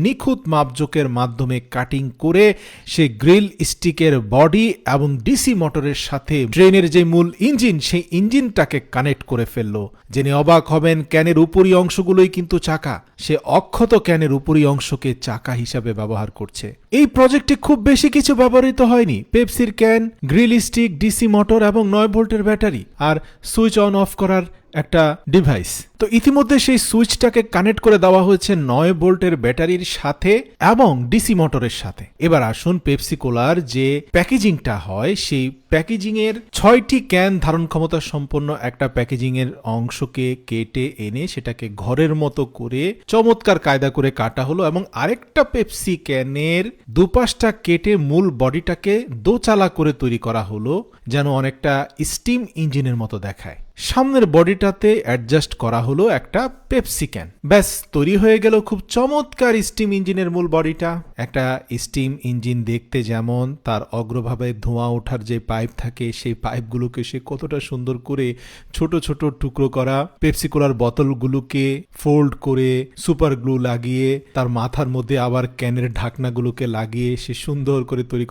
নিখুঁত মাপজোকের মাধ্যমে কাটিং করে সে গ্রিল স্টিকের বডি এবং ডিসি মোটরের সাথে ট্রেনের যে মূল ইঞ্জিন সেই ইঞ্জিনটাকে কানেক্ট করে ফেললো। জেনে অবাক হবেন, ক্যানের উপরি অংশগুলোই কিন্তু চাকা। সে অক্ষত ক্যানের উপরি অংশকে চাকা হিসাবে ব্যবহার করছে। এই প্রজেক্টে খুব বেশি কিছু ব্যবহৃত হয়নি। পেপসির can, grill stick, DC motor এবং 9 ভোল্টের ব্যাটারি আর সুইচ অন অফ করার একটা ডিভাইস। তো ইতিমধ্যে সেই সুইচটাকে কানেক্ট করে দেওয়া হয়েছে 9 ভোল্টের ব্যাটারির সাথে এবং ডিসি মোটরের সাথে। এবার আসুন পেপসি কোলার যে প্যাকেজিংটা হয় সেই প্যাকেজিং এর 6টি ক্যান ধারণ ক্ষমতা সম্পন্ন একটা প্যাকেজিং এর অংশকে কেটে এনে সেটাকে ঘরের মতো করে চমৎকার কায়দা করে কাটা হলো এবং আরেকটা পেপসি ক্যানের দুপাশটা কেটে মূল বডিটাকে দোচালা করে তৈরি করা হলো, যেন অনেকটা স্টিম ইঞ্জিনের মতো দেখায়। সামনের বডিটাতে অ্যাডজাস্ট করা হলো একটা পেপসি ক্যান। ব্যাস তৈরি হয়ে গেল খুব চমৎকার স্টিম ইঞ্জিনের মূল বডিটা। একটা স্টিম ইঞ্জিন দেখতে যেমন, তার অগ্রভাবে ধোঁয়া ওঠার যে পাইপ থাকে সেই পাইপগুলোকে সে কতটা সুন্দর করে ছোট ছোট টুকরো করা, পেপসি কোলার বোতলগুলোকে ফোল্ড করে সুপার গ্লু লাগিয়ে তার মাথার মধ্যে আবার ক্যানের ঢাকনাগুলোকে লাগিয়ে সে সুন্দর করে তৈরি